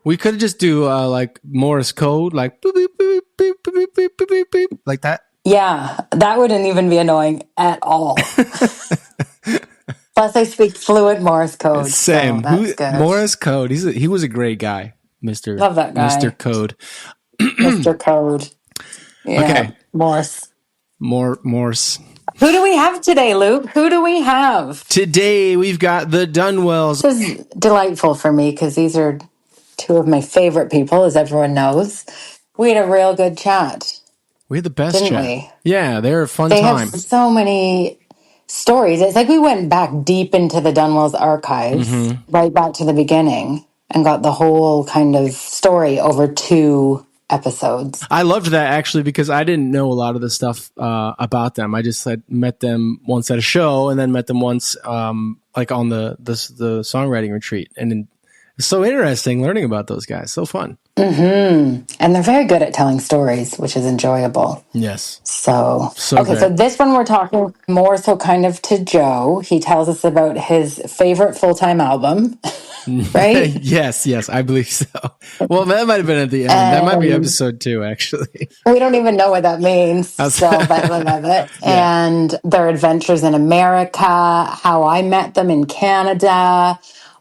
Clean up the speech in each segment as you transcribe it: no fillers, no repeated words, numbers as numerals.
We could just do like Morse code, like boop, boop, boop, boop, boop, boop, boop, boop, boop, like that. Yeah, that wouldn't even be annoying at all. Plus, I speak fluent Morse code. Same. So that's good. Morse code. He was a great guy, Mr. Love that guy. Mr. Code. Mr. Code. Yeah, okay. Morse. Morse. Who do we have today, Luke? Who do we have? Today we've got the Dunwells. This is delightful for me because these are two of my favorite people, as everyone knows. We had a real good chat. We had the best didn't chat. We? Yeah, they're a fun they time. Have so many stories. It's like we went back deep into the Dunwells archives, right back to the beginning, and got the whole kind of story over 2 episodes. I loved that actually because I didn't know a lot of the stuff about them. I just had met them once at a show and then met them once like on the songwriting retreat. And it's so interesting learning about those guys. So fun. And they're very good at telling stories, which is enjoyable. Yes. So good. So this one we're talking more so kind of to Joe. He tells us about his favorite full-time album, right? yes, I believe so. Well, that might have been at the end. That might be episode 2, actually. We don't even know what that means. So, but I love it. Yeah. And their adventures in America, how I met them in Canada,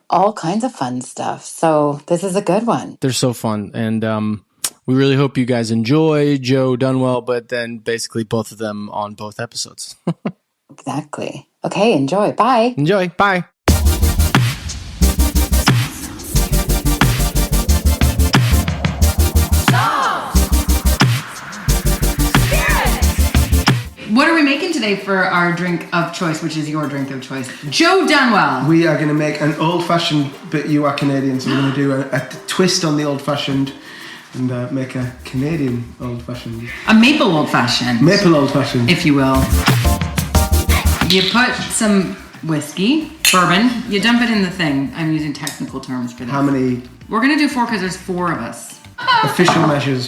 all kinds of fun stuff. So this is a good one. They're so fun. And we really hope you guys enjoy Joe Dunwell, but then basically both of them on both episodes. Exactly. Okay, enjoy. Bye. Enjoy. Bye. What are we making today for our drink of choice, which is your drink of choice? Joe Dunwell. We are going to make an old-fashioned, but you are Canadian, so we're going to do a twist on the old-fashioned and make a Canadian old-fashioned. A maple old-fashioned. Maple old-fashioned. If you will. You put some whiskey, bourbon, you dump it in the thing. I'm using technical terms for this. How many? We're going to do 4 because there's 4 of us. Official measures.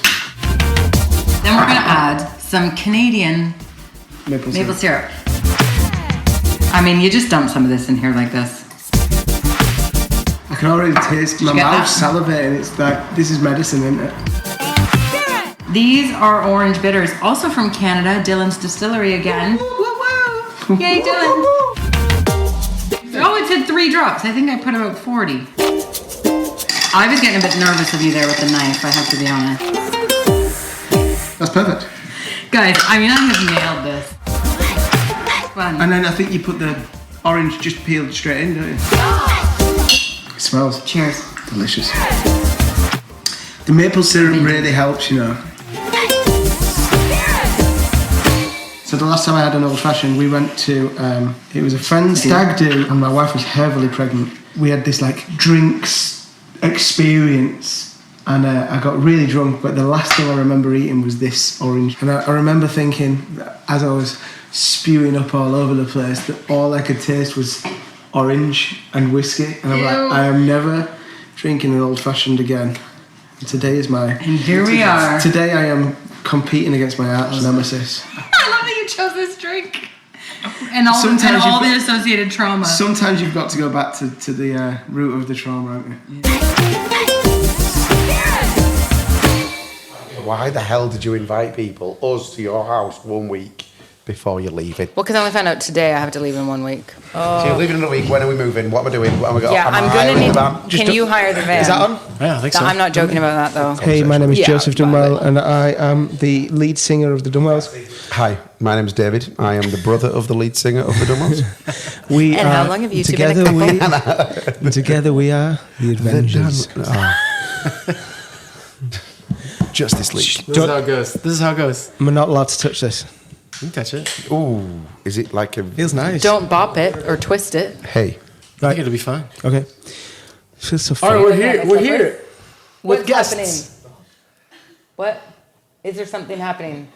Then we're going to add some Canadian maple syrup. I mean, you just dump some of this in here like this. I can already taste my mouth salivating. It's like, this is medicine, isn't it? These are orange bitters, also from Canada, Dylan's Distillery again. Woo-woo! Yay, Dylan! Oh, it said 3 drops. I think I put about 40. I was getting a bit nervous of you there with the knife, I have to be honest. That's perfect. Guys, I mean, I have nailed this. Fun. And then I think you put the orange just peeled straight in, don't you? It smells. Cheers. Delicious. The maple syrup really helps, you know. So the last time I had an old fashioned, we went to, it was a friend's stag do, and my wife was heavily pregnant. We had this like drinks experience. And I got really drunk, but the last thing I remember eating was this orange. And I remember thinking, as I was spewing up all over the place, that all I could taste was orange and whiskey. And I'm like, I am never drinking an old-fashioned again. And today is my... And here we are. Today I am competing against my arch nemesis. I love that you chose this drink. And all the associated trauma. Sometimes you've got to go back to the root of the trauma, haven't you? Why the hell did you invite people, us, to your house 1 week before you're leaving? Well, because I only found out today I have to leave in 1 week. So you're leaving in a week. When are we moving? What am I doing? What am I Yeah, I'm going to need... Can you hire the van? Is that on? Yeah, I think so. I'm not joking about that, though. Hey, my name is Joseph Dunwell, and I am the lead singer of the Dunwells. Hi, my name is David. I am the brother of the lead singer of the Dunwells. And how long have you two been a couple? Together we are the Avengers. Justice League. This is how it goes. We're not allowed to touch this. You can touch it. Ooh, is it like a... Feels nice. Don't bop it or twist it. Hey. I think it'll be fine. Okay. Feels so All fun. right, we're here. What's guests. happening? What? Is there something happening?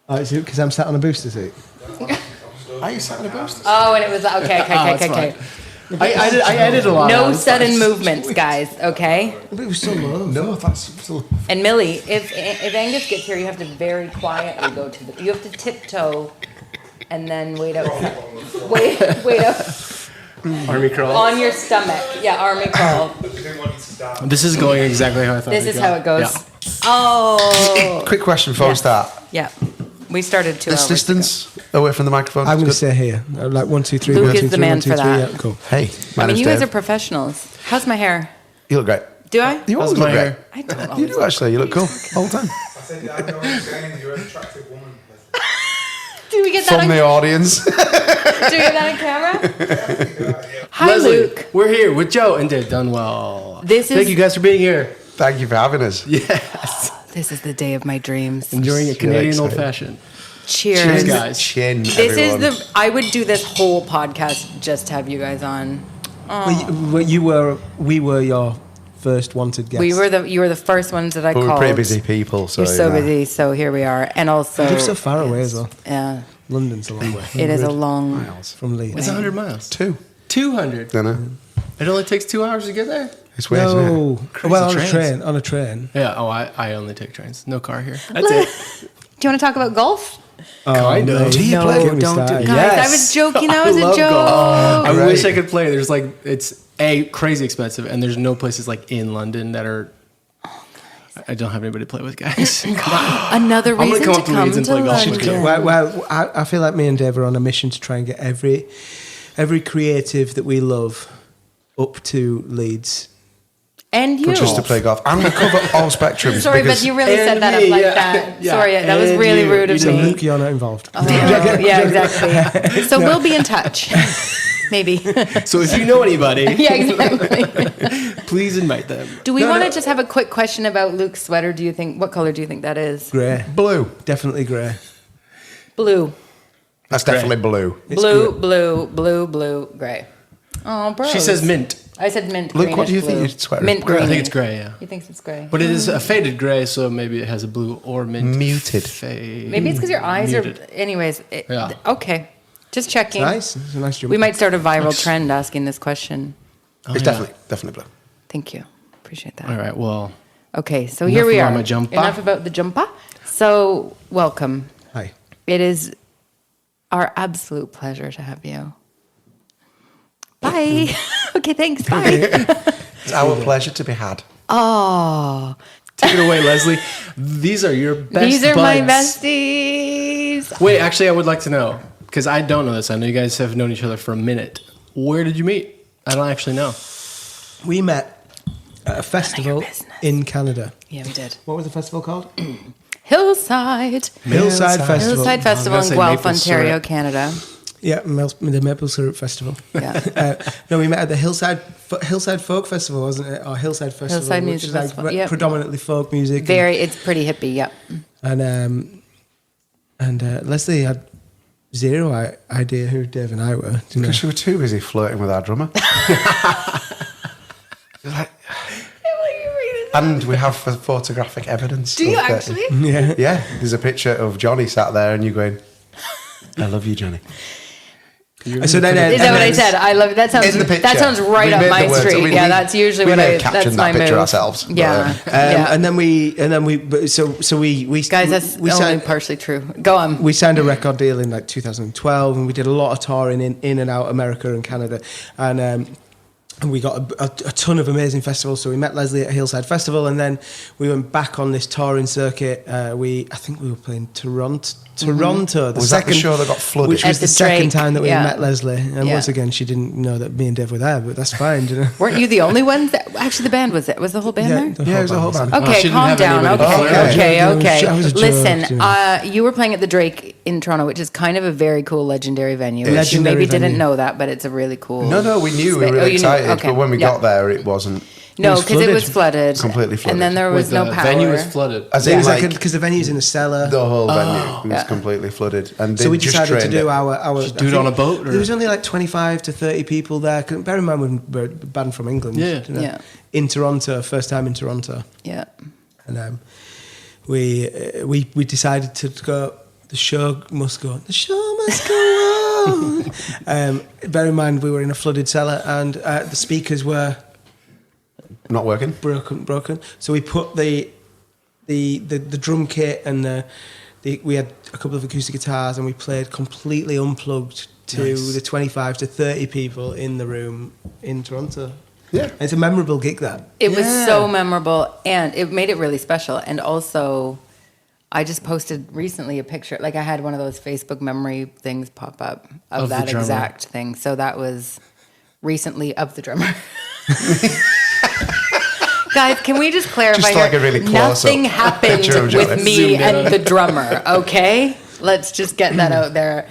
Oh, is it because I'm sat on a booster seat? Are you sat on a booster? Oh, and it was... Okay. I edited a lot. No sudden movements, guys, okay? But it was so low. No, that's still... And Millie, if Angus gets here, you have to very quietly go to the... You have to tiptoe and then wait out. Wait out. Army crawl. On your stomach. Yeah, army crawl. This is going exactly how I thought This is how it goes. Yeah. Oh. Quick question before we start. Yeah. We started 2 This hours distance away from the microphone. I'm going to Good. stay here. Like 1, 2, 3. Luke 1, 2, is the 3, man 1, 2, for 3. that. Yeah, cool. Hey, my I mean, name's you guys Dave. are professionals. How's my hair? You look great. Do I? You always How's look my great. hair? I don't You always do actually. You look cool all the time. You're an attractive woman. Do we get that From on, the audience. do we get that on camera? Hi, Leslie, Luke. we're here with Joe and Dave Dunwell. This is- Thank you guys for being here. Thank you for having us. Yes. This is the day of my dreams. Enjoying a Canadian excited. old fashioned. Cheers. Cheers, guys. Chin, This everyone. is the. I would do this whole podcast just to have you guys on. We were your first wanted guest. You were the first ones that I But called. we're pretty busy people, so You're so yeah. busy, so here we are. And also, You live so far away as well. yeah, London's a long way. it is a long. Miles. From Leeds. It's 100 miles. 200. Don't know. It only takes 2 hours to get there? It's weird, isn't it? No. Crazy Well, trains. on a train. Yeah. Oh, I only take trains. No car here. That's it. Do you want to talk about golf? Kind of. Do you No, play? Get me don't do started. it. Guys, Yes. I was joking. That was I a love joke. golf. I Great. wish I could play. There's like, it's crazy expensive, and there's no places like in London that are. I don't have anybody to play with, guys. Another I'm gonna reason come to up to come Leeds and to play golf with London. you. Well, I feel like me and Dave are on a mission to try and get every creative that we love up to Leeds. And you. Just to play golf. I'm going to cover all spectrums. Sorry, but because you really And said that me, up like yeah. that. Yeah. Sorry, that was And really you. rude of So me. Luke, you're not involved. Oh, yeah, exactly. So we'll be in touch. Maybe. So if you know anybody, Yeah, exactly. please invite them. Do we want to just have a quick question about Luke's sweater? Do you think, what color do you think that is? Grey. Blue. Definitely grey. Blue. That's definitely blue. Blue, gray. Oh, bro. She says mint, I said mint. Luke, what do you greenish think blue. your sweater is? Mint Grey. green. I think it's gray, yeah. He thinks it's gray. But it is a faded gray, so maybe it has a blue or mint. Muted. Fade. Maybe it's because your eyes Muted. are. Anyways. Yeah. Okay. Just checking. Nice. It's a nice jump. We might start a viral trend asking this question. It's yeah. definitely blue. Thank you. Appreciate that. All right, well, Okay, so here we Enough are. about my jumpa. Enough about the jumpa. So, welcome. Hi. It is our absolute pleasure to have you. Bye. Okay, thanks. Bye. It's our pleasure to be had. Oh, take it away, Leslie. These are your best these are my buds. besties. Wait, actually, I would like to know, because I don't know this. I know you guys have known each other for a minute. Where did you meet? I don't actually know. We met at a festival business. in Canada. Yeah, we did. What was the festival called? Hillside. Hillside Festival. Hillside Festival I was in gonna say Guelph, maple Ontario, syrup. Canada. Yeah, the Maple Syrup Festival. Yeah. No, we met at the Hillside Folk Festival, wasn't it? Or Hillside Festival, Hillside which Music is like Festival, yep. predominantly folk music. It's pretty hippie, yep. And Lesley had zero idea who Dave and I were. didn't Because she? you were too busy flirting with our drummer. Like, and we have photographic evidence. Do you of that. actually? Yeah. Yeah, there's a picture of Johnny sat there and you going, I love you, Johnny. So then, Is that what I said? I love it. That sounds In the picture. that sounds right We up made my the words. street. We That's usually we what may I. have captioned That's that my picture move. ourselves, but, Yeah. And then we Guys, that's we only signed partially true. Go on. we signed a record deal in like 2012, and we did a lot of touring in and out America and Canada, and we got a ton of amazing festivals. So we met Lesley at Hillside Festival, and then we went back on this touring circuit. I think we were playing Toronto. The Was that the second show that got flooded? which was At the the second Drake, time that we yeah. met Lesley. And Yeah. once again, she didn't know that me and Dave were there, but that's fine. You know? Weren't you the only ones? Actually, the band was it? Was the whole band there? Yeah, it was a whole band. Oh, she Okay, didn't calm have down. anybody Okay, to flirt with. okay, Yeah, okay. I was a joke, Listen, yeah. you were playing at the Drake in Toronto, which is kind of a very cool, legendary venue. It is. You maybe Legendary didn't venue. know that, but it's a really cool. No, we knew. We were Oh, really you knew. excited. Okay, But when we yeah. got there, it wasn't. No, was because it was flooded. flooded. Completely flooded. And then there was Wait, no the power. venue was flooded. As It in, was like, because the venue's in a cellar. the whole venue was Yeah. completely flooded. And So they we just decided to trained do it. our. Just do it on a boat, or? There was only like 25 to 30 people there. 'Cause bear in mind we're a band from England. Yeah. you know, Yeah. In Toronto, first time in Toronto, Yeah. and we decided to go. The show must go on. The show must go on. Bear in mind we were in a flooded cellar, and the speakers were Not working. broken. So we put the drum kit and we had a couple of acoustic guitars, and we played completely unplugged to the 25 to 30 people in the room in Toronto. Yeah. It's a memorable gig, that. It was so memorable, and it made it really special. And also, I just posted recently a picture. Like, I had one of those Facebook memory things pop up of that exact thing. So that was recently of the drummer. Guys, can we just clarify Just like here? a really Nothing happened with me and the drummer, okay? Let's just get that out there.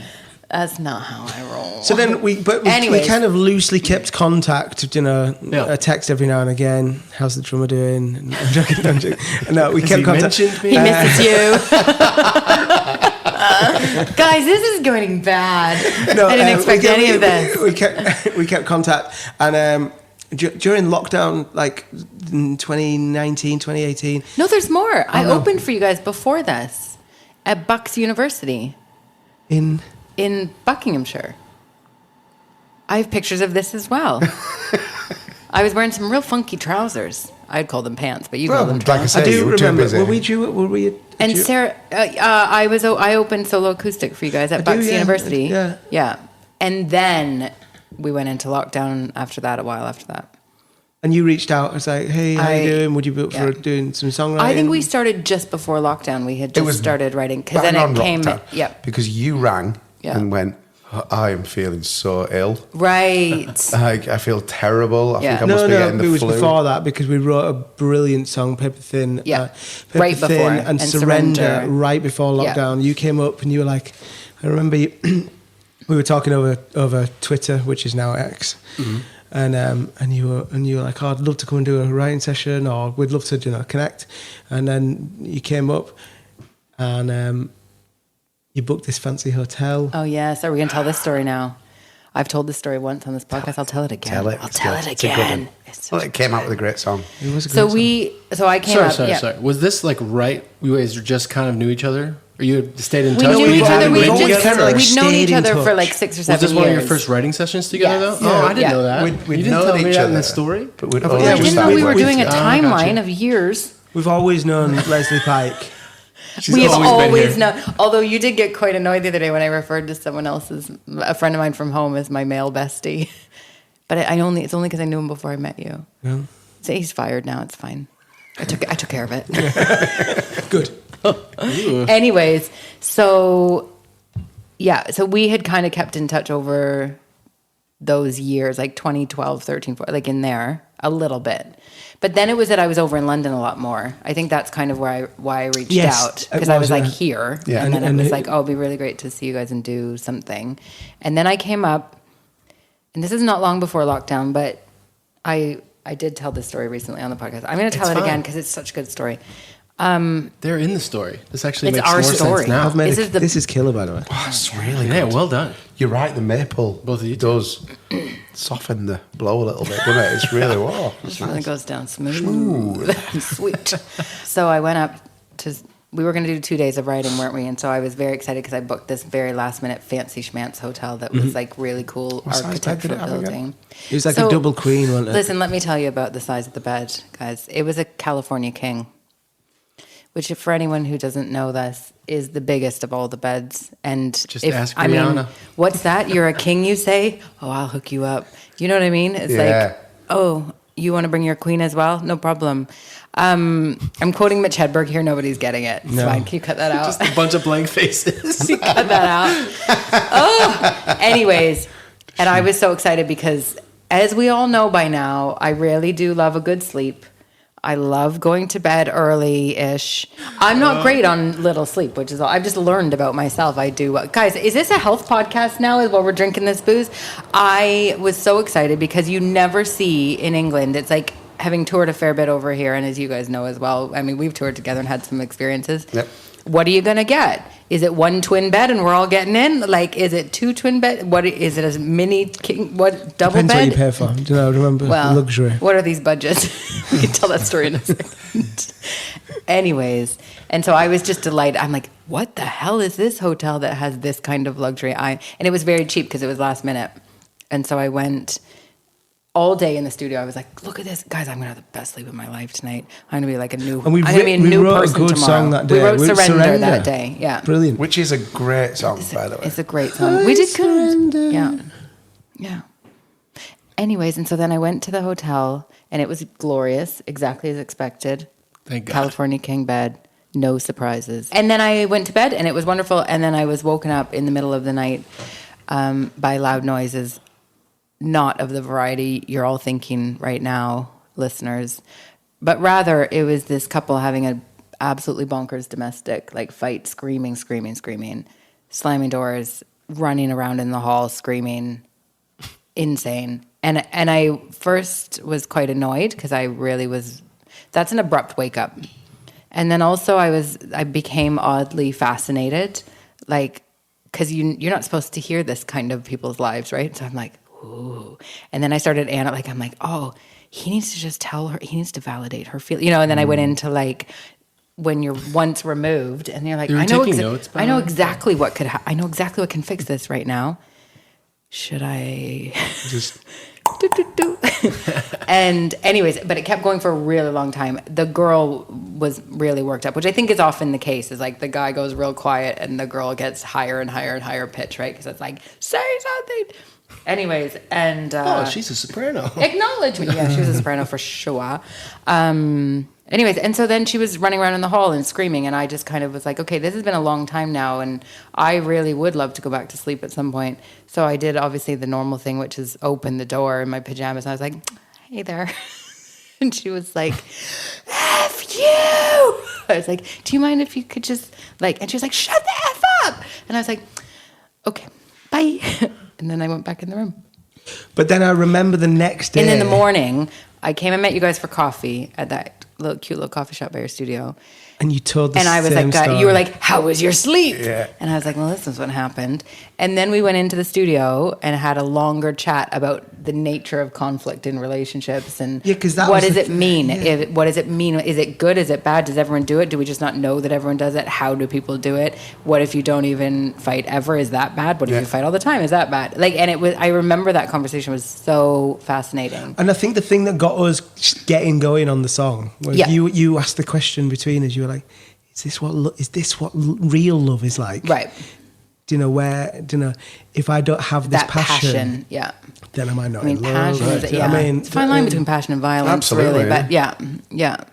That's not how I roll. So then we kind of loosely kept contact, a text every now and again. How's the drummer doing? And I'm joking. No, we kept contact. Mentioned me? He misses you. Guys, this is going bad. No, I didn't expect any of this. We kept contact, and during lockdown, like in 2019, 2018. No, there's more. I opened for you guys before this at Bucks University In Buckinghamshire. I have pictures of this as well. I was wearing some real funky trousers. I'd call them pants, but you call them like I trousers. say, I do you were too remember. busy. Were we? And Sarah, I opened solo acoustic for you guys at Bucks University. Yeah. And then we went into lockdown after that. A while after that. And you reached out. I was like, "Hey, how you doing? Would you be up for doing some songwriting?" I think we started just before lockdown. We had just started writing because then it came. Lockdown, because you rang and went, I am feeling so ill. Right. I feel terrible. I think I No, must be getting the it was flu. before that because we wrote a brilliant song, Paper Thin. Yeah. Paper Right Thin before. and And Surrender Surrender. right before lockdown. You came up and you were like, I remember you, we were talking over Twitter, which is now X. Mm-hmm. And you were like, I'd love to come and do a writing session, or we'd love to connect. And then you came up and you booked this fancy hotel. Oh yes. Are we gonna tell this story now? I've told this story once on this podcast. I'll tell it again. I'll tell it again. Well, it came out with a great song. It was a great song. So I came up. Sorry. Was this like right? You guys just kind of knew each other, or you had stayed in touch? We knew each other. We'd known each stayed in other for touch. like 6 or 7 years. Was this one of your first writing sessions together? Yes. Though? Oh, I didn't know that. We'd you didn't known tell me each that in other. the story. But we'd I only didn't just know we started were doing a gotcha. timeline of years. We've always known Lesley Pike. We have always been known. Although you did get quite annoyed the other day when I referred to someone else's, a friend of mine from home, as my male bestie. But it's only because I knew him before I met you. Yeah. So he's fired now. It's fine. I took care of it. Good. Anyways, so we had kind of kept in touch over those years, like 2012, 13, 14, like in there a little bit. But then it was that I was over in London a lot more. I think that's kind of why I reached out, because I was like here. Yeah. And then it was like, oh, it'd be really great to see you guys and do something. And then I came up, and this is not long before lockdown, but I did tell this story recently on the podcast. I'm going to tell it again because it's such a good story. They're in the story. This actually It's makes our more story. sense now. This is killer, by the way. Oh, it's really Yeah, good. well done. You're right, the maple Both of you does soften the blow a little bit, doesn't it? It's really It really goes down smooth and sweet. So I went up we were going to do 2 days of writing, weren't we? And so I was very excited because I booked this very last minute fancy schmancy hotel that was like really cool What size bed did it architectural have again? building. It was like a double queen, wasn't it? Listen, let me tell you about the size of the bed, guys. It was a California king, which, for anyone who doesn't know this, is the biggest of all the beds. And Just ask Rihanna. What's that? You're a king, you say? Oh, I'll hook you up. You know what I mean? It's like, oh, you want to bring your queen as well? No problem. I'm quoting Mitch Hedberg here. Nobody's getting it. It's fine. Can you cut that out? Just a bunch of blank faces. You cut that out. Oh, anyways, and I was so excited because, as we all know by now, I really do love a good sleep. I love going to bed early-ish. I'm not great on little sleep, which is all I've just learned about myself. I do. Guys, is this a health podcast now while we're drinking this booze? I was so excited because you never see in England, it's like having toured a fair bit over here, and as you guys know as well, I mean, we've toured together and had some experiences. Yep. What are you going to get? Is it one twin bed and we're all getting in? Like, is it two twin bed? What is it? A mini king? What double Depends bed? what you pay for. Do you know? Remember luxury. What are these budgets? We can tell that story in a second. Anyways, and so I was just delighted. I'm like, what the hell is this hotel that has this kind of luxury? And it was very cheap because it was last minute. And so I went. all day in the studio. I was like, look at this, guys, I'm gonna have the best sleep of my life tonight. I'm gonna be like a new, And we I'm gonna be a we new wrote person a good tomorrow. song that day. We wrote We Surrender that day. Yeah. Brilliant. Which is a great song, by the way. It's a great song. We did good. Yeah. Yeah. Anyways, and so then I went to the hotel and it was glorious, exactly as expected. Thank God. California King bed, no surprises. And then I went to bed and it was wonderful. And then I was woken up in the middle of the night by loud noises, not of the variety you're all thinking right now, listeners, but rather it was this couple having an absolutely bonkers domestic like fight, screaming, slamming doors, running around in the hall, screaming, insane. And I first was quite annoyed because I really was. That's an abrupt wake up. And then also I became oddly fascinated, like, because you're not supposed to hear this kind of people's lives, right? So I'm like, ooh. And then I started I'm like, oh, he needs to just tell her, he needs to validate her feeling, and then I went into like, when you're once removed and you're like, I know exactly what I know exactly what can fix this right now. Should I Just And anyways, but it kept going for a really long time. The girl was really worked up, which I think is often the case, is like the guy goes real quiet and the girl gets higher and higher and higher pitch, right? Because it's like, say something. Anyways, and she's a soprano. Acknowledge me. Yeah, she was a soprano for sure. Anyways, and so then she was running around in the hall and screaming, and I just kind of was like, okay, this has been a long time now, and I really would love to go back to sleep at some point. So I did obviously the normal thing, which is open the door in my pajamas, and I was like, hey there. And she was like, F you! I was like, do you mind if you could just, like, and she was like, shut the F up! And I was like, okay, bye. And then I went back in the room. But then I remember the next day. And in the morning, I came and met you guys for coffee at that cute little coffee shop by your studio. And you told the And I was same like, story. you were like, how was your sleep? Yeah. And I was like, well, this is what happened. And then we went into the studio and had a longer chat about the nature of conflict in relationships and Yeah, 'cause that what was does the it mean? What does it mean? Is it good? Is it bad? Does everyone do it? Do we just not know that everyone does it? How do people do it? What if you don't even fight ever? Is that bad? What if you fight all the time? Is that bad? Like, and it was, I remember that conversation was so fascinating. And I think the thing that got us getting going on the song was you asked the question between us. You were like, is this what real love is like? Right. Do you know, if I don't have this That passion. Yeah. then am I not I mean, in love? passion is, Do you know what I mean? it's a fine line between passion and violence, Absolutely, really. But yeah.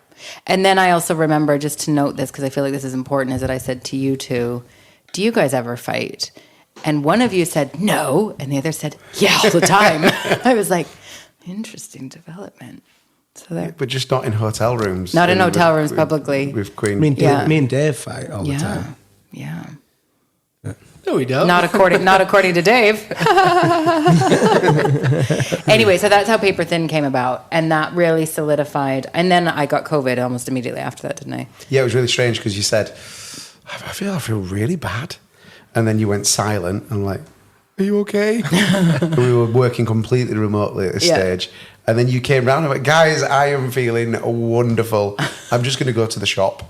And then I also remember, just to note this, because I feel like this is important, is that I said to you two, do you guys ever fight? And one of you said, no. And the other said, yeah, all the time. I was like, interesting development. So there. but just not in hotel rooms. Not in hotel rooms publicly. With Queen. Me Yeah. and Dave fight all the time. Yeah. No, we don't. Not according to Dave. Anyway, so that's how Paper Thin came about, and that really solidified. And then I got COVID almost immediately after that, didn't I? Yeah, it was really strange because you said, I feel really bad. And then you went silent and like, are you okay? And we were working completely remotely at this stage. And then you came round and went, guys, I am feeling wonderful. I'm just going to go to the shop.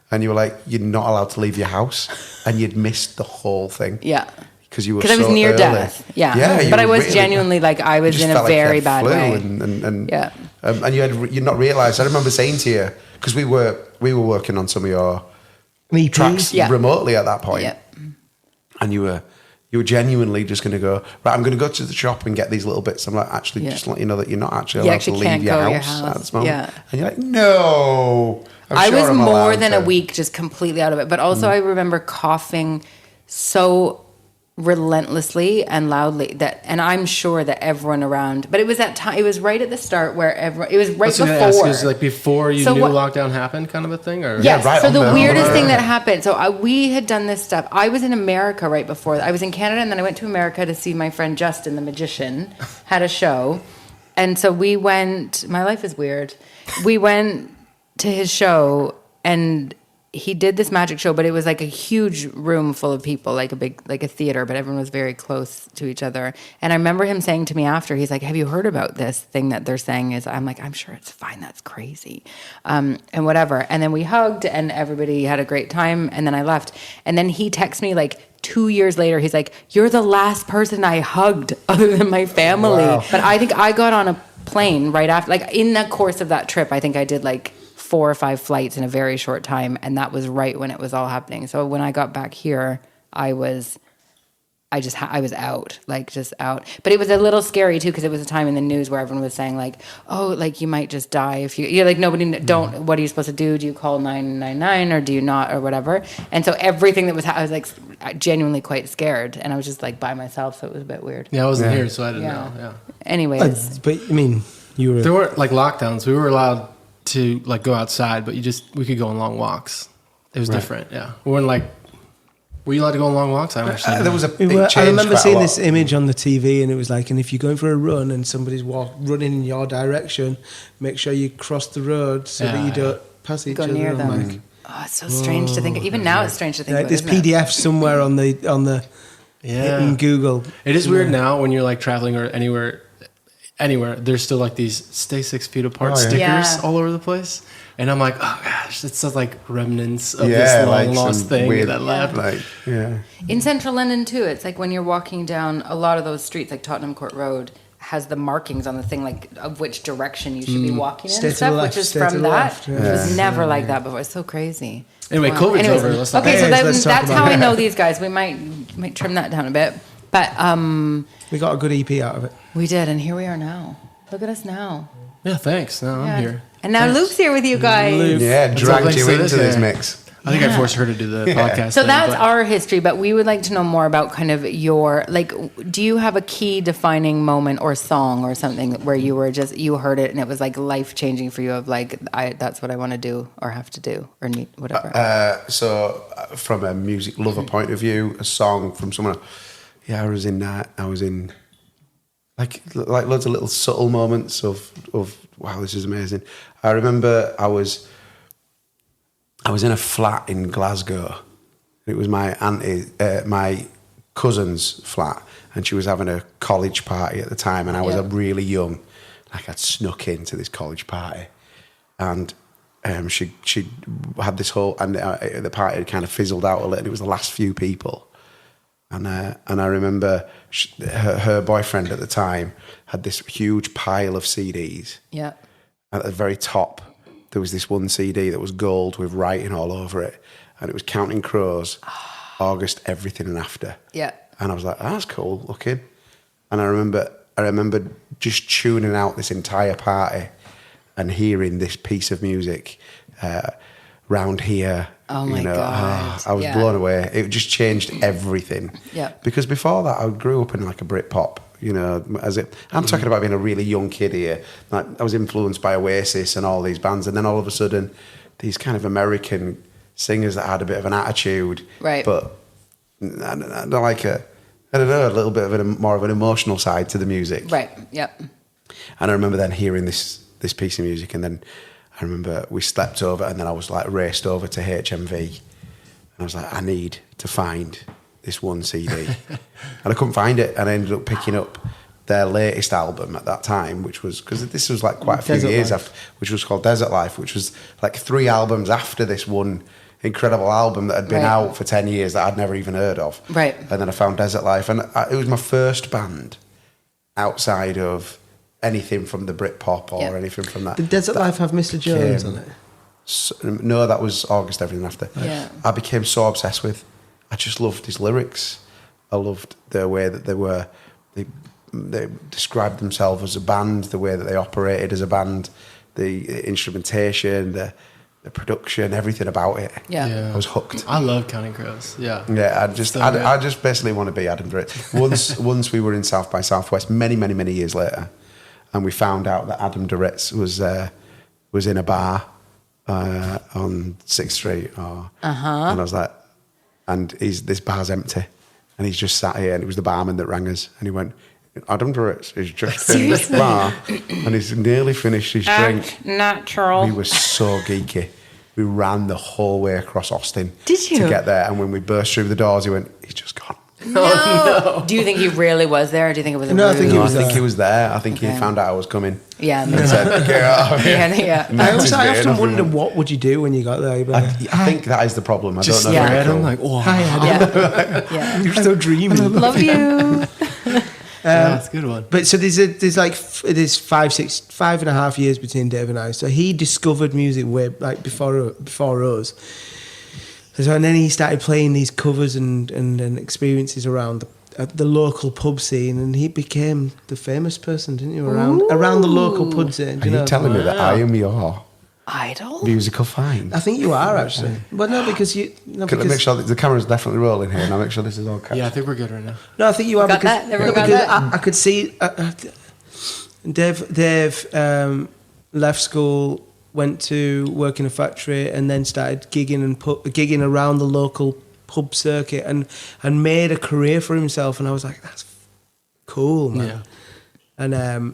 And you were like, you're not allowed to leave your house. And you'd missed the whole thing. Yeah. Because you were I was near early. death. Yeah. But I was really, genuinely like, I was in a very bad way. And you'd not realised. I remember saying to you, because we were working on some of your tracks remotely at that point. Yeah. And you were genuinely just going to go, right, I'm going to go to the shop and get these little bits. I'm like, actually, just to let you know that you're not actually allowed to leave your house at this moment. Yeah. And you're like, no. I was more than a week just completely out of it. But also I remember coughing so relentlessly and loudly and I'm sure that everyone around, but it was that time, it was right at the start where it was right before. It was like before you knew lockdown happened, kind of a thing, or yes. right. So the weirdest thing that happened. So we had done this stuff. I was in America right before. I was in Canada, and then I went to America to see my friend Justin, the magician, had a show, and so we went. My life is weird. We went to his show, and he did this magic show, but it was like a huge room full of people, like a theater, but everyone was very close to each other. And I remember him saying to me after, he's like, have you heard about this thing that they're saying is, I'm like, I'm sure it's fine. That's crazy. And whatever. And then we hugged and everybody had a great time. And then I left. And then he texted me like 2 years later. He's like, you're the last person I hugged other than my family. Wow. But I think I got on a plane right after. Like in the course of that trip, I think I did like 4 or 5 flights in a very short time, and that was right when it was all happening. So when I got back here, I was out, like just out. But it was a little scary too, because it was a time in the news where everyone was saying like, oh, like you might just die if you're like, nobody don't, what are you supposed to do? Do you call 999 or do you not, or whatever? And so everything that was, I was like genuinely quite scared, and I was just like by myself. So it was a bit weird. Yeah, I wasn't here, so I didn't know. Yeah. Anyways. But I mean, there weren't like lockdowns. We were allowed to like go outside, but we could go on long walks. It was different. Yeah. We weren't like, were you allowed to go on long walks? I don't actually know. There was a big change. I remember quite a seeing lot. this image on the TV, and it was like, and if you're going for a run and somebody's running in your direction, make sure you cross the road so that you don't pass each Go other. near I'm them. like, Oh, it's so strange to think. Even now, it's strange to think. like, about, there's isn't it? PDF somewhere on the in Google. It is weird now when you're like traveling or anywhere. There's still like these stay 6 feet apart stickers Yeah. all over the place. And I'm like, oh gosh, it's just like remnants of Yeah, this long like lost some thing weird, that left. like, yeah. In central London too, it's like when you're walking down a lot of those streets, like Tottenham Court Road has the markings on the thing, like of which direction you should be walking in Stay and to the stuff, left, which is stay to from the that. left, yeah. It was never like that before. It's so crazy. Anyway, COVID's Anyways, over. Let's not okay, so let's talk that's about how I it. know these guys. We might trim that down a bit, but We got a good EP out of it. we did, and here we are now. Look at us now. Yeah, thanks. No, I'm here. And now Luke's here with you guys. Yeah, That's dragged all you thanks to into this yeah. mix. I think I forced her to do the podcast. So thing, that's but- our history, but we would like to know more about kind of your, like, do you have a key defining moment or song or something where you were just, you heard it and it was like life changing for you of like, that's what I want to do or have to do or need, whatever. So from a music lover point of view, a song from someone, I was in like loads of little subtle moments of wow, this is amazing. I remember I was in a flat in Glasgow. It was my my cousin's flat, and she was having a college party at the time, and I was really young. Like I'd snuck into this college party, and she had this whole, and the party had kind of fizzled out a little. And it was the last few people. And I remember her boyfriend at the time had this huge pile of CDs. Yeah. At the very top, there was this one CD that was gold with writing all over it. And it was Counting Crows, August, Everything and After. Yeah. And I was like, that's cool looking. And I remember just tuning out this entire party and hearing this piece of music round here. Oh my God. I was blown away. It just changed everything. Yeah. Because before that, I grew up in like a Britpop. I'm talking about being a really young kid here. Like I was influenced by Oasis and all these bands, and then all of a sudden, these kind of American singers that had a bit of an attitude, right? But I like a little bit of more of an emotional side to the music, right? Yep. And I remember then hearing this piece of music, and then I remember we slept over, and then I was like raced over to HMV, and I was like, I need to find this one CD. And I couldn't find it, and I ended up picking up their latest album at that time, which was, because this was like quite a few years after, which was called Desert Life, which was like 3 albums after this one incredible album that had been out for 10 years that I'd never even heard of. Right. And then I found Desert Life, and it was my first band outside of anything from the Britpop or anything from that. Did Desert Life have Mr. Jones on it? So, no, that was August, Everything After. Yeah. I became so obsessed with. I just loved his lyrics. I loved the way that they described themselves as a band, the way that they operated as a band, the instrumentation, the production, everything about it. Yeah. I was hooked. I love Counting Crows. Yeah. Yeah, I just basically want to be Adam Duritz. Once we were in South by Southwest, many years later, and we found out that Adam Duritz was in a bar on 6th Street, and I was like, and this bar's empty, and he's just sat here, and it was the barman that rang us, and he went, Adam Duritz is just in this bar, and he's nearly finished his drink. Natural. We were so geeky. We ran the whole way across Austin Did you? to get there, and when we burst through the doors, he went, he's just gone. No. Do you think he really was there, or do you think it was a No, I ruse? think he was I think there. he was there. I think he Okay. found out I was coming. Yeah. And said, get out of here. Yeah. I often wonder what would you do when you got there. You'd be I like, think that is the problem. I Just don't know. yeah. if Adam, cool. like, wow. hi, Adam. Yeah. You're so dreamy. Love you. That's a good one. But so there's 5.5 years between Dave and I. So he discovered music way like before us. So, and then he started playing these covers and experiences around the local pub scene, and he became the famous person, didn't you? Around the local pub scene. Are you telling me that I am your idol? musical find? I think you are actually. Well, no, because you. No, Can I because, make sure that the camera's definitely rolling here, and I'll make sure this is all captured. Yeah, I think we're good right now. no, I think you are Got because, that? Everyone no, got because that? I could see Dave left school, went to work in a factory, and then started gigging around the local pub circuit and made a career for himself. And I was like, that's cool, man. Yeah.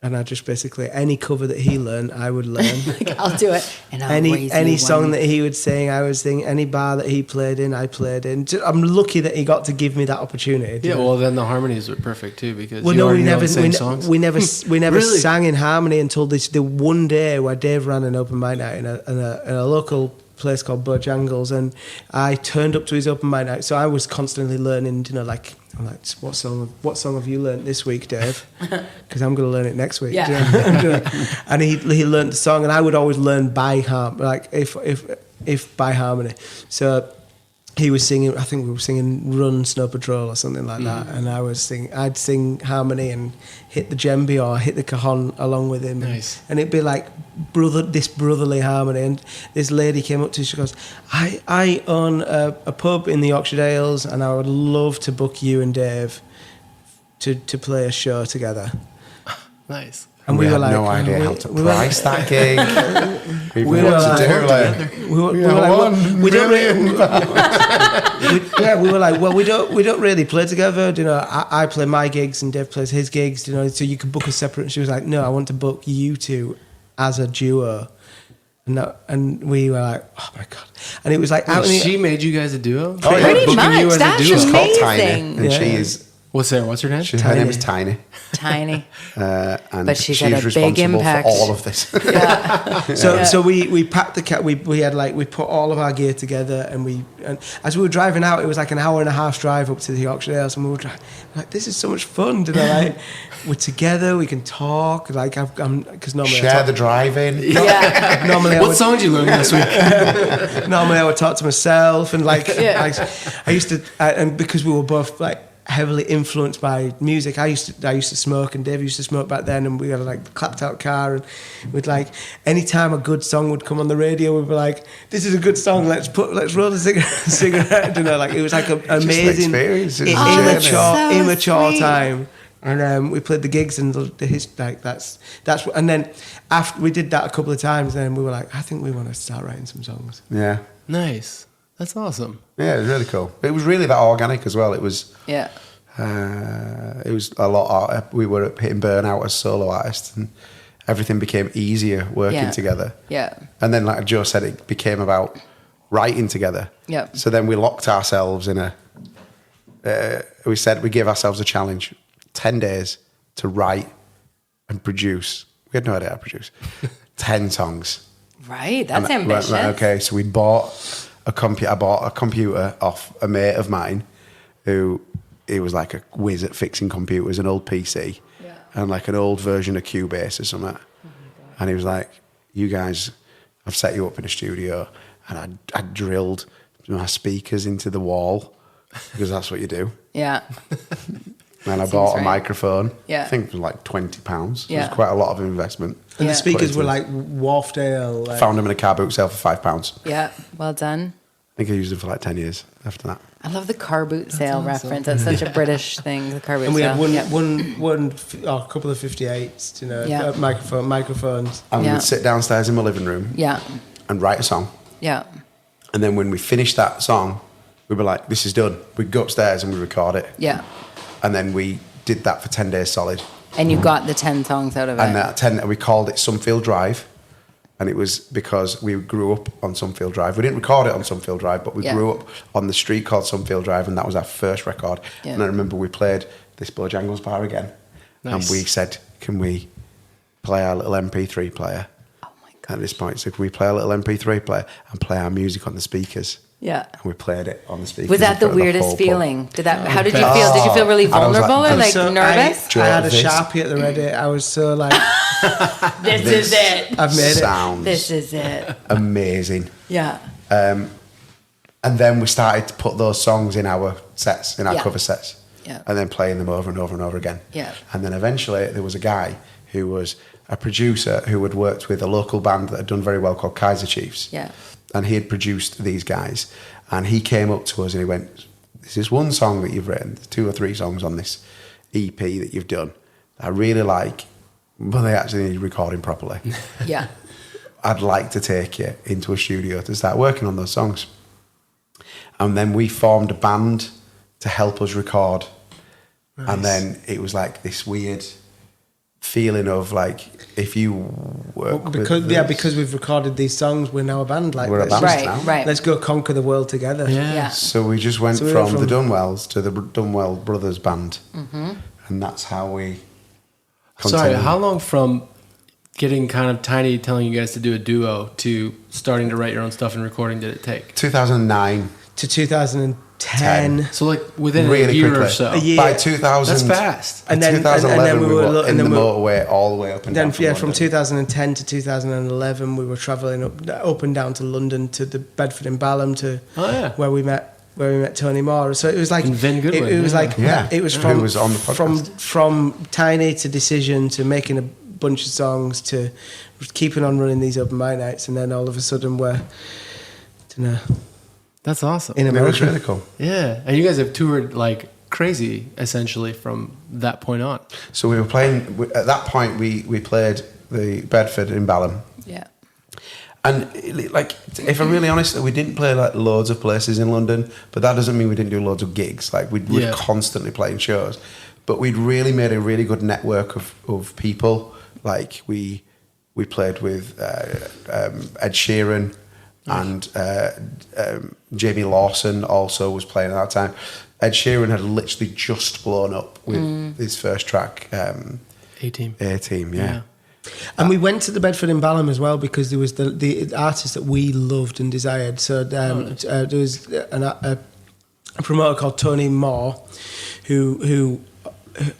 And I just basically, any cover that he learned, I would learn. Like, I'll do it. And I'll raise any you song one. that he would sing, I would sing. Any bar that he played in, I played in. I'm lucky that he got to give me that opportunity. Yeah, well, then the harmonies were perfect too because Well, you no, already we know never, the same songs. we never Really? sang in harmony until the one day where Dave ran an open mic night in a local place called Bojangles, and I turned up to his open mic night. So I was constantly learning, I'm like, what song have you learnt this week, Dave? Because I'm going to learn it next week. Yeah. Do you know? And he learnt the song, and I would always learn by if by harmony. So he was singing, I think we were singing Run Snow Patrol or something like that, and I'd sing harmony and hit the djembe or hit the cajon along with him. Nice. And it'd be like this brotherly harmony. And this lady came up to me, she goes, I own a pub in the Yorkshire Dales, and I would love to book you and Dave to play a show together. Nice. And we were had like, no idea how to price that gig. We we were were what to do. Like, we were like, well, we don't really, we were like, well, we don't really play together. You know, I play my gigs and Dave plays his gigs. You know, so you can book a separate. She was like, no, I want to book you two as a duo. And we were like, oh my god! And it was like, out in the, She made you guys a duo? Oh, yeah. Pretty Booking you much. as a That's duo. she's called Tiny, amazing. and Yeah. she is. What's her name? Her name is Tiny. Tiny. And But she's she's had a big responsible impact. for all of this. So we packed the cat. We put all of our gear together, and as we were driving out, it was like an hour and a half drive up to the Yorkshire Dales, and we were like, this is so much fun. You know, like we're together, we can talk. Like I'm because normally Share the drive-in. Yeah. normally What song did you learn this week? normally I would talk to myself and like, Yeah. like I used to, and because we were both like heavily influenced by music, I used to smoke, and Dave used to smoke back then, and we had like a clapped out car, and we'd like anytime a good song would come on the radio, we'd be like, this is a good song, let's roll a cigarette. You know, like it was like an amazing experience. immature sweet. time. And we played the gigs, and that's and then after we did that a couple of times, then we were like, I think we want to start writing some songs. Yeah. Nice. That's awesome. Yeah, it was really cool. It was really that organic as well. It was. Yeah. It was a lot. We were hitting burnout as solo artists, and everything became easier working together. Yeah. And then, like Joe said, it became about writing together. Yeah. So then we locked ourselves in a. We said we gave ourselves a challenge: 10 days to write and produce. We had no idea how to produce 10 songs. Right. That's And, ambitious. right, okay, so we bought a computer. I bought a computer off a mate of mine, who he was like a whiz at fixing computers, an old PC, and like an old version of Cubase or something. And he was like, "You guys, I've set you up in a studio," and I drilled my speakers into the wall because that's what you do. Yeah. And I bought a right. microphone. Yeah. I think it was like £20. Yeah. It was quite a lot of investment. And Yeah. the speakers Put it were in. like Wharfdale. Like, Found them in a car boot sale for £5. Yeah. Well done. I think I used them for like 10 years after that. I love the car boot sale reference. That's such a British thing, the car boot and we sale. had Yep. a couple of 58s, you know, Yeah. microphones. And Yeah. we'd sit downstairs in my living room Yeah. and write a song. Yeah. And then when we finished that song, we'd be like, this is done. We'd go upstairs and we'd record it. Yeah. And then we did that for 10 days solid. And you got the 10 songs out of it. And that 10, we called it Sunfield Drive. And it was because we grew up on Sunfield Drive. We didn't record it on Sunfield Drive, but we Yeah. grew up on the street called Sunfield Drive, and that was our first record. Yeah. And I remember we played this Bojangles bar again. Nice. And we said, can we play our little MP3 player? Oh my God. At this point, so can we play a little MP3 player and play our music on the speakers? Yeah. And we played it on the speakers. Was that in the front of weirdest whole pub. feeling? How did you feel? Did you feel really And I was like, vulnerable or like So nervous? I had a This- Sharpie at the ready. I was so like, This is it. I've made it. Sounds This is it. amazing. Yeah. And then we started to put those songs in our sets, in our Yeah. cover sets. Yeah. And then playing them over and over and over again. Yeah. And then eventually there was a guy who was a producer who had worked with a local band that had done very well called Kaiser Chiefs. Yeah. And he had produced these guys. And he came up to us and he went, "There's this one song that you've written, there's 2 or 3 songs on this EP that you've done that I really like, but they actually need recording properly. Yeah. I'd like to take you into a studio to start working on those songs." And then we formed a band to help us record. Nice. And then it was like this weird feeling of like, if you work because with this, because we've recorded these songs, we're now a band like we're a this. band Right. now. Right. Let's go conquer the world together. Yeah. So we just went So we from, went from- the Dunwells to the Dunwell Brothers Band. Mm-hmm. And that's how we Sorry, continued. how long from getting kind of Tiny telling you guys to do a duo to starting to write your own stuff and recording did it take? 2009. To 2010. So like within a Really year quickly. or so. A year. By 2000, That's fast. And then- 2011, and then we were were lo- in and the then we- motorway all the way up and Then down. from London. 2010 to 2011, we were travelling up and down to London to the Bedford and Balham to Oh, yeah. where we met Tony Moore. So it was like And Vin Goodwin, It was yeah. like Yeah. it was Who from was on the from podcast. from Tiny to Decision to making a bunch of songs to keeping on running these open mic nights, and then all of a sudden we're That's awesome. in It was America. really cool. Yeah. And you guys have toured like crazy essentially from that point on. So we were playing, at that point we played the Bedford in Balham. Yeah. And like, if I'm really honest, we didn't play like loads of places in London, but that doesn't mean we didn't do loads of gigs. Like we'd Yeah. constantly playing shows, but we'd really made a really good network of people. Like we played with Ed Sheeran and Jamie Lawson also was playing at that time. Ed Sheeran had literally just blown up with his first track, A-Team. A-Team, yeah. And we went to the Bedford and Balham as well because there was the artist that we loved and desired. So there was a promoter called Tony Moore who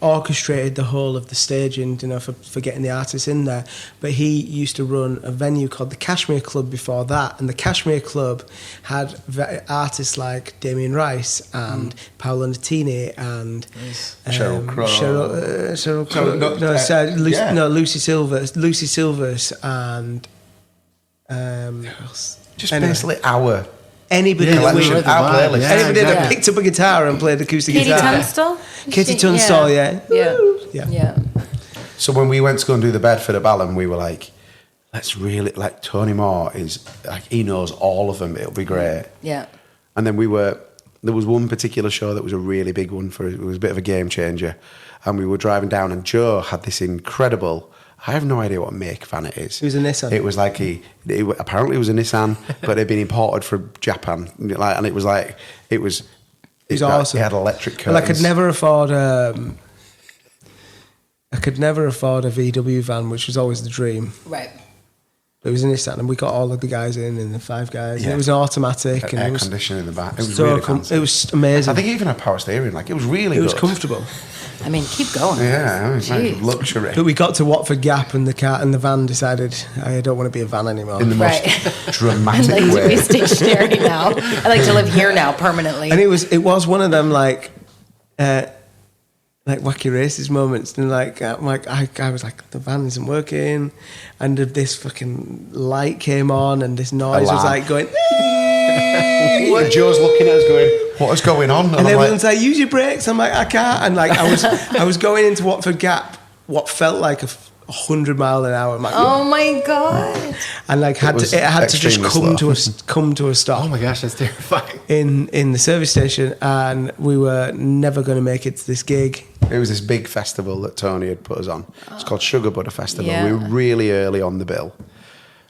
orchestrated the whole of the staging, for getting the artists in there. But he used to run a venue called the Cashmere Club before that, and the Cashmere Club had artists like Damien Rice and Paolo Nutini and Sheryl Crow. Sheryl Crow. Lucy Silvers and Just anyway. basically our Anybody Yeah, that, collection, we- our playlist. Yeah, anybody that exactly. picked up a guitar and played acoustic Katie guitar. Tunstall? Katie Tunstall, yeah. Yeah. Yeah. Yeah. So when we went to go and do the Bedford at Balham, we were like, let's really, like, Tony Moore is, like, he knows all of them, it'll be great. Yeah. And then there was one particular show that was a really big one it was a bit of a game changer. And we were driving down and Joe had this incredible, I have no idea what make van it is. It was a Nissan. It was like apparently it was a Nissan, but it had been imported from Japan. Like, and it was like, it was awesome. It had electric curtains. Well, I could never afford a VW van, which was always the dream. Right. It was in Nissan, and we got all of the guys in the 5 guys. Yeah. And it was an automatic, and air it was conditioning in the back. It was so really fancy. it was amazing. I think it even had power steering. Like, it was really it was good. comfortable. I mean, keep going. Yeah, it was like Jeez. luxury. But we got to Watford Gap, and the van decided I don't want to be a van anymore. In the most Right. I dramatic like to way. be stationary now. I like to live here now permanently. And it was one of them like wacky racist moments, and I was like, the van isn't working, and this fucking light came on, and this noise was Alarm. like going. And Joe's looking at us going, what is going on? And I'm everyone's like, use your brakes. I'm like, I can't. And like, I was going into Watford Gap, what felt like 100 mile an hour. I'm like, Oh my god! and like it was had to just extremely come to a stop Oh my gosh, that's terrifying. in the service station, and we were never going to make it to this gig. It was this big festival that Tony had put us on. It's called Sugar Butter Festival. Yeah. We were really early on the bill.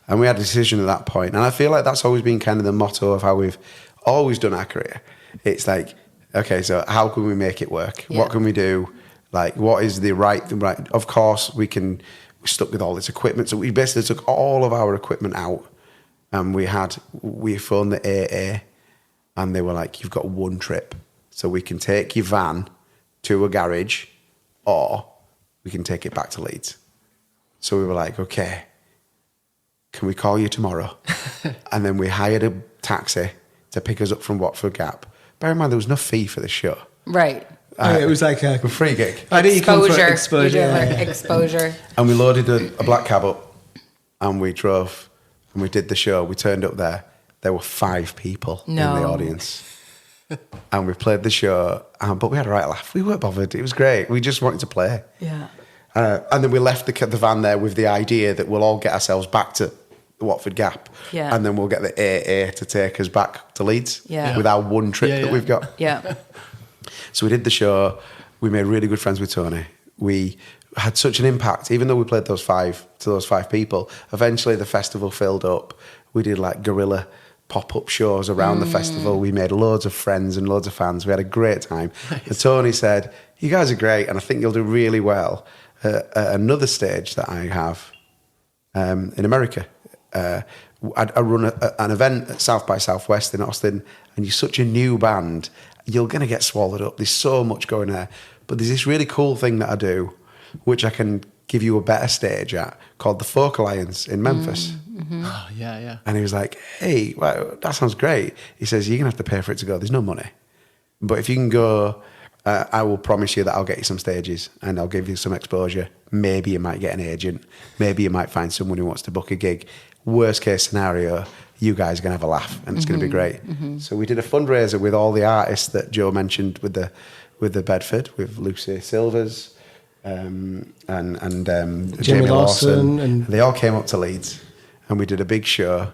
And we had a decision at that point. And I feel like that's always been kind of the motto of how we've always done our career. It's like, okay, so how can we make it work? Yeah. What can we do? Like, what is the right? Of course, we're stuck with all this equipment. So we basically took all of our equipment out, and we phoned the AA and they were like, you've got one trip. So we can take your van to a garage or we can take it back to Leeds. So we were like, okay, can we call you tomorrow? And then we hired a taxi to pick us up from Watford Gap. Bear in mind, there was no fee for the show. Right. It was like a free gig. Exposure. Exposure. And we loaded a black cab up and we drove and we did the show. We turned up there. There were 5 people in the audience. And we played the show, but we had a right laugh. We weren't bothered. It was great. We just wanted to play. Yeah. And then we left the van there with the idea that we'll all get ourselves back to the Watford Gap. Yeah. And then we'll get the AA to take us back to Leeds Yeah. with our one trip that we've got. Yeah. So we did the show. We made really good friends with Tony. We had such an impact, even though we played those 5 people. Eventually, the festival filled up. We did like guerrilla pop-up shows around the festival. We made loads of friends and loads of fans. We had a great time. Nice. And Tony said, you guys are great, and I think you'll do really well at another stage that I have in America. I run an event at South by Southwest in Austin, and you're such a new band, you're going to get swallowed up. There's so much going there. But there's this really cool thing that I do, which I can give you a better stage at, called the Folk Alliance in Memphis. Mm-hmm. Oh, yeah. And he was like, hey, wow, that sounds great. He says, you're going to have to pay for it to go. There's no money. But if you can go, I will promise you that I'll get you some stages and I'll give you some exposure. Maybe you might get an agent. Maybe you might find someone who wants to book a gig. Worst case scenario, you guys are going to have a laugh and it's going to be great. Mm-hmm. So we did a fundraiser with all the artists that Joe mentioned with the Bedford, with Lucy Silvers and Jamie Lawson. And they all came up to Leeds and we did a big show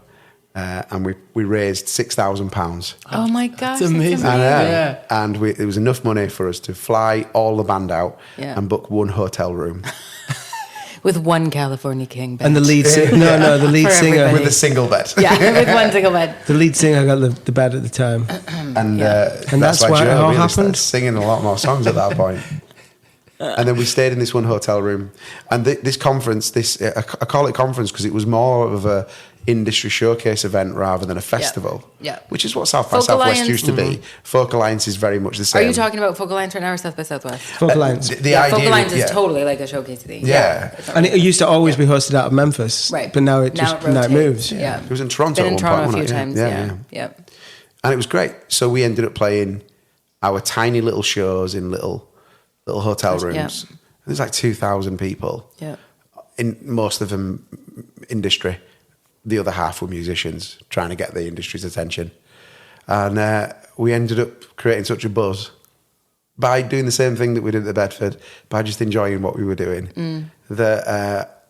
and we raised £6,000. Oh my gosh, that's amazing. And it was enough money for us to fly all the band out and book one hotel room. With one California King bed. And the lead singer, the lead singer. Everybody. With a single bed. Yeah, with one single bed. The lead singer got the bed at the time. And that's why it all happened. Singing a lot more songs at that point. And then we stayed in this one hotel room. And this conference, I call it conference because it was more of a industry showcase event rather than a festival. Yeah. Which is what South by Southwest used to be. Folk Alliance is very much the same. Are you talking about Folk Alliance right now or South by Southwest? Folk Alliance. The idea Folk Alliance is totally like a showcase thing. Yeah. And it used to always be hosted out of Memphis. Right. But now it moves. Yeah. It was in Toronto. Been in Toronto a few times. Yeah. And it was great. So we ended up playing our tiny little shows in little hotel rooms. Yeah. There's like 2,000 people. Yeah. In most of them industry. The other half were musicians trying to get the industry's attention. And we ended up creating such a buzz by doing the same thing that we did at the Bedford, by just enjoying what we were doing, that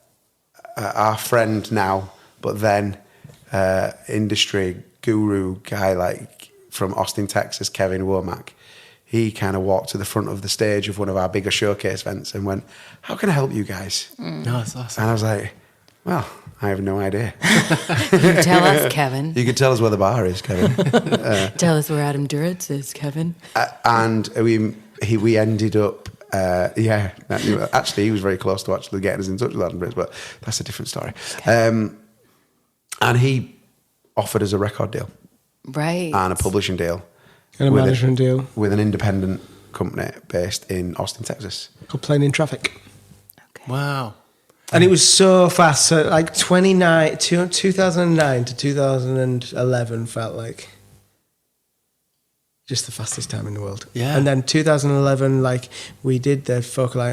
our friend now, but then industry guru guy like from Austin, Texas, Kevin Womack, he kind of walked to the front of the stage of one of our bigger showcase events and went, how can I help you guys? No, that's awesome. And I was like, well, I have no idea. You tell us, Kevin. You could tell us where the bar is, Kevin. Tell us where Adam Duritz is, Kevin. And we ended up, actually, he was very close to actually getting us in touch with Adam Duritz, but that's a different story. Okay. And he offered us a record deal. Right. And a publishing deal. And a management deal. With an independent company based in Austin, Texas. Called Plain in Traffic. Okay. Wow. And it was so fast. So like 2009 to 2011 felt like just the fastest time in the world. Yeah. And then 2011, like we did the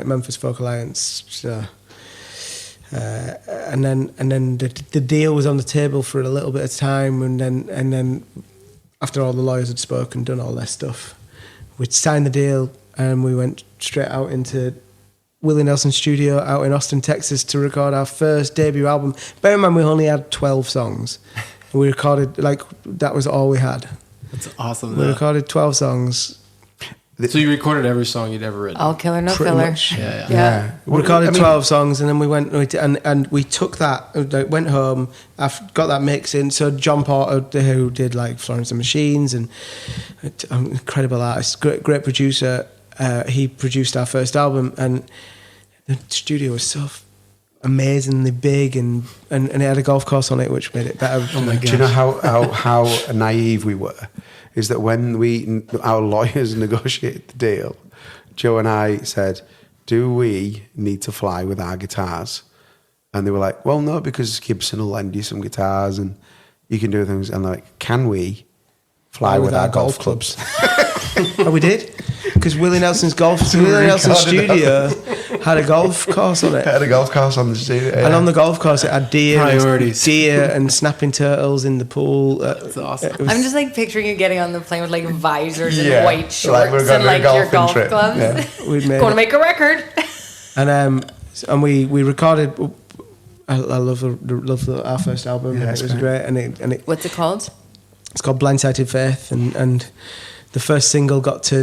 Memphis Folk Alliance. And then the deal was on the table for a little bit of time, and then after all the lawyers had spoken, done all their stuff, we'd signed the deal and we went straight out into Willie Nelson's studio out in Austin, Texas to record our first debut album. Bear in mind we only had 12 songs. We recorded, that was all we had. That's awesome. We recorded 12 songs. So you recorded every song you'd ever written? All killer, no Pretty filler. much. Yeah. We recorded 12 songs and then we went and we took that, went home, got that mix in. So John Porter, who did like Florence and the Machines and incredible artist, great producer, he produced our first album and the studio was so amazingly big, and it had a golf course on it, which made it better. Oh my god! Do you know how naive we were? Is that when our lawyers negotiated the deal, Joe and I said, "Do we need to fly with our guitars?" And they were like, "Well, no, because Gibson will lend you some guitars and you can do things." And like, "Can we fly with our golf clubs?" And we did, because Willie Nelson's studio had a golf course on it. Had a golf course on the studio, and on the golf course it had Priorities. deer and snapping turtles in the pool. That's awesome. I'm just like picturing you getting on the plane with like visors and Yeah, white shorts like we're and going on a like your golfing golf trip. gloves. Yeah. We'd made Going to it. make a record. And we recorded. I love our first album. Yeah, It it's was great, and it What's it called? it's called Blindsided Faith, and the first single got to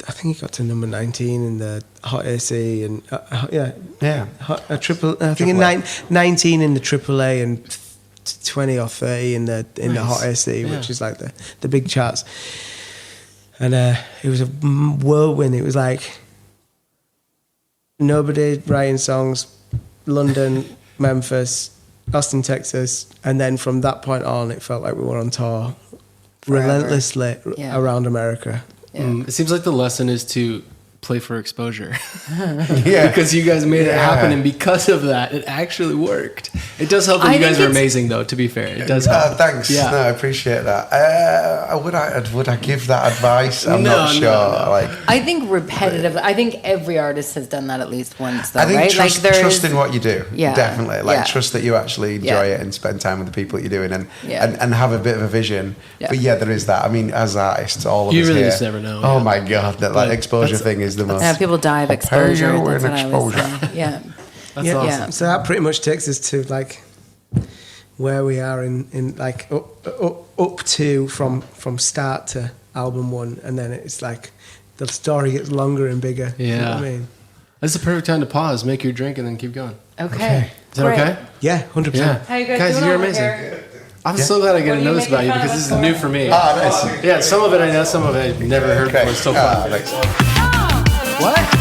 I think it got to number 19 in the Hot AC, and a triple. I think Triple A. 19 in the AAA and 20 or 30 in the Hot AC, Yeah. which is like the big charts. And it was a whirlwind. It was like nobody writing songs, London, Memphis, Austin, Texas, and then from that point on, it felt like we were on tour Forever. relentlessly Yeah. around America. It seems like the lesson is to play for exposure. Yeah. Because you guys made it Yeah. happen, and because of that, it actually worked. It does help that I you guys think are it's- amazing, though. To be fair, it does help. Thanks. Yeah. No, I appreciate that. Would I give that advice? I'm No, not sure. no. Like, I think repetitive. I think every artist has done that at least once, though, I think right? trust, there trust is- in what you do. Yeah. Definitely. Like Yeah. trust that you actually enjoy Yeah. it and spend time with the people that you're doing, and Yeah. and have a bit of a vision. Yeah. But yeah, there is that. I mean, as artists, all of You us really here. just never know, Oh yeah. my god, that like But exposure that's- thing is the most. Yeah, people die of I'll pay exposure. you That's in what I was exposure. saying. Yeah. That's Yeah. awesome. Yeah. So that pretty much takes us to like where we are in like up to from start to album one, and then it's like the story gets longer and bigger. You know Yeah. what I mean? That's the perfect time to pause, make your drink, and then keep going. Okay. Is that Great. okay? Yeah, 100%. Yeah. How you guys Guys, doing you're over amazing. here? I'm so glad I get What to are know you this about you making because fun this is of us new for? for me. Ah, nice. Yeah, some of it I know, some of it I've never heard Okay. before. It's so fun. Thanks. What?